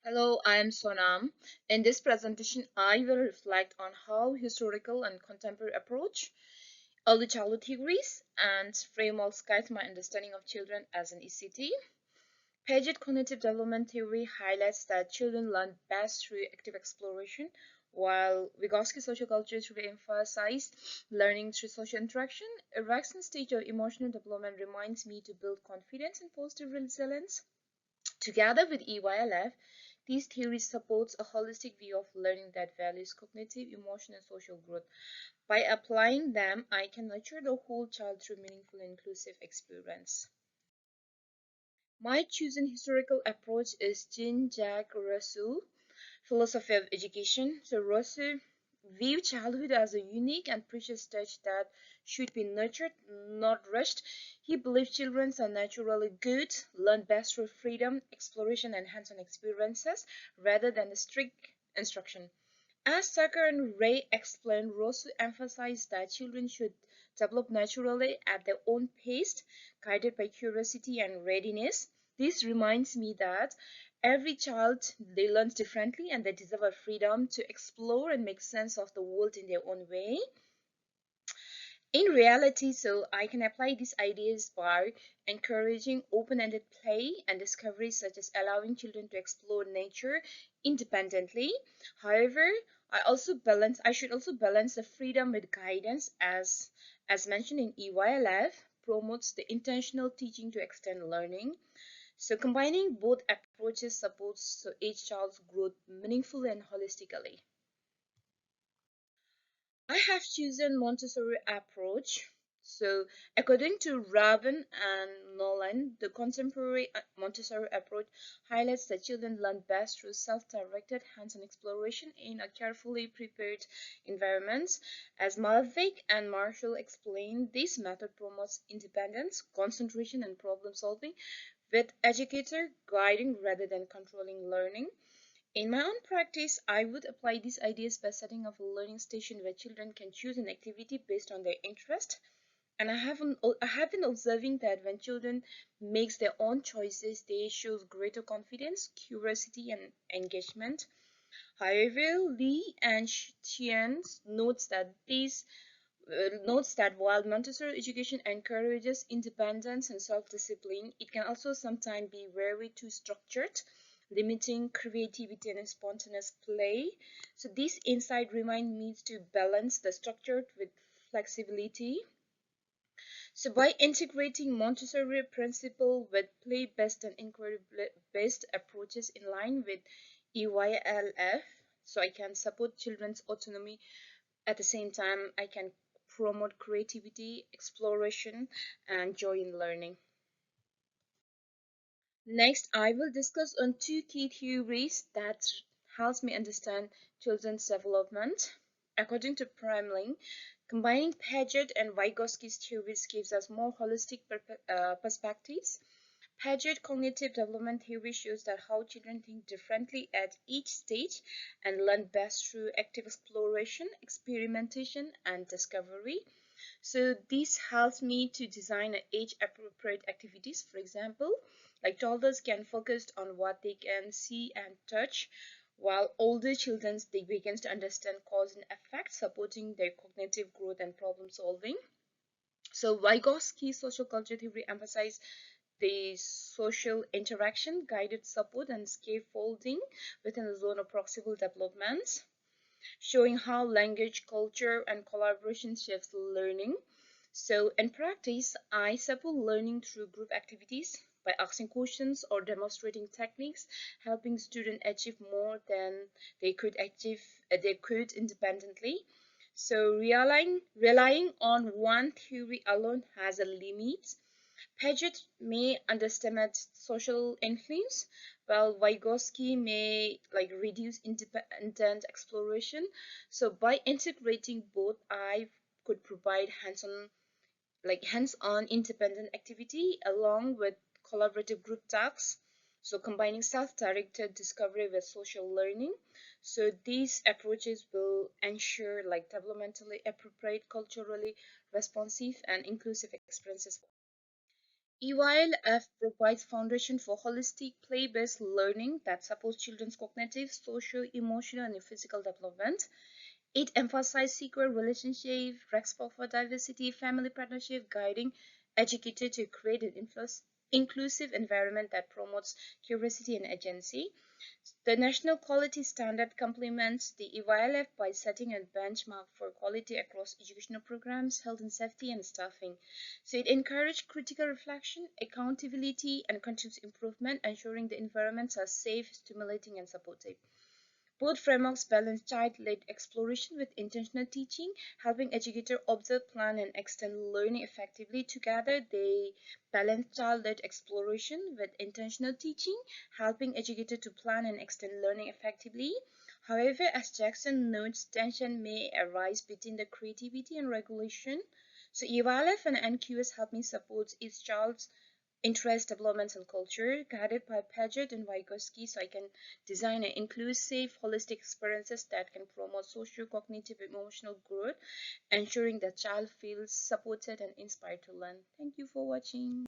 Hello, I am Sonam. In this presentation, I will reflect on how historical and contemporary approach early childhood theories and frameworks guide my understanding of children as an ECT. Piaget cognitive development theory highlights that children learn best through active exploration, while Vygotsky social culture theory emphasizes learning through social interaction. A vaccine stage of emotional development reminds me to build confidence and positive resilience. Together with EYLF, these theories support a holistic view of learning that values cognitive, emotional, and social growth. By applying them, I can nurture the whole child through meaningful and inclusive experience. My chosen historical approach is Jean-Jacques Rousseau, philosophy of education. So Rousseau viewed childhood as a unique and precious stage that should be nurtured, not rushed. He believed children are naturally good, learn best through freedom, exploration, and hands-on experiences rather than strict instruction. As Tucker and Ray explained, Rousseau emphasized that children should develop naturally at their own pace, guided by curiosity and readiness. This reminds me that every child they learn differently and they deserve a freedom to explore and make sense of the world in their own way. In reality, so I can apply these ideas by encouraging open-ended play and discoveries such as allowing children to explore nature independently. However, I should also balance the freedom with guidance as mentioned in EYLF promotes the intentional teaching to extend learning. So combining both approaches supports each child's growth meaningfully and holistically. I have chosen Montessori approach. So, according to Raven and Nolan, the contemporary Montessori approach highlights that children learn best through self-directed hands-on exploration in a carefully prepared environment. As Malavik and Marshall explained, this method promotes independence, concentration, and problem solving, with educator guiding rather than controlling learning. In my own practice, I would apply these ideas by setting up a learning station where children can choose an activity based on their interest. And I have been observing that when children makes their own choices, they show greater confidence, curiosity, and engagement. However, Lee and Chien notes that while Montessori education encourages independence and self-discipline, it can also sometimes be very too structured, limiting creativity and spontaneous play. So this insight reminds me to balance the structured with flexibility. So by integrating Montessori principle with play-based and inquiry-based approaches in line with EYLF, so I can support children's autonomy at the same time, I can promote creativity, exploration, and joy in learning. Next, I will discuss on two key theories that helps me understand children's development. According to Primeling, combining Paget and Vygotsky's theories gives us more holistic perspectives. Paget cognitive development theory shows that how children think differently at each stage and learn best through active exploration, experimentation, and discovery. So this helps me to design age appropriate activities. For example, like toddlers can focus on what they can see and touch, while older children they begins to understand cause and effect, supporting their cognitive growth and problem solving. So Vygotsky social culture theory emphasizes the social interaction, guided support, and scaffolding within the zone of proximal development, showing how language, culture, and collaboration shapes learning. So in practice, I support learning through group activities by asking questions or demonstrating techniques, helping students achieve more than they could independently. So relying on one theory alone has a limit. Paget may underestimate social influence, while Vygotsky may reduce independent exploration. So by integrating both, I could provide hands-on independent activity along with collaborative group tasks. So combining self-directed discovery with social learning. So these approaches will ensure developmentally appropriate, culturally responsive, and inclusive experiences. EYLF provides foundation for holistic play-based learning that supports children's cognitive, social, emotional, and physical development. It emphasizes secure relationship, respect for diversity, family partnership, guiding educators to create an inclusive environment that promotes curiosity and agency. The national quality standard complements the EYLF by setting a benchmark for quality across educational programs, health and safety, and staffing. So it encourages critical reflection, accountability, and continuous improvement, ensuring the environments are safe, stimulating, and supportive. Both frameworks balance child-led exploration with intentional teaching, helping educators observe, plan, and extend learning effectively. Together, they balance child-led exploration with intentional teaching, helping educators to plan and extend learning effectively. However, as Jackson notes, tension may arise between the creativity and regulation. So EYLF and NQS help me support each child's interest, development, and culture, guided by Paget and Vygotsky, so I can design an inclusive, holistic experiences that can promote social, cognitive, emotional growth, ensuring that child feels supported and inspired to learn. Thank you for watching.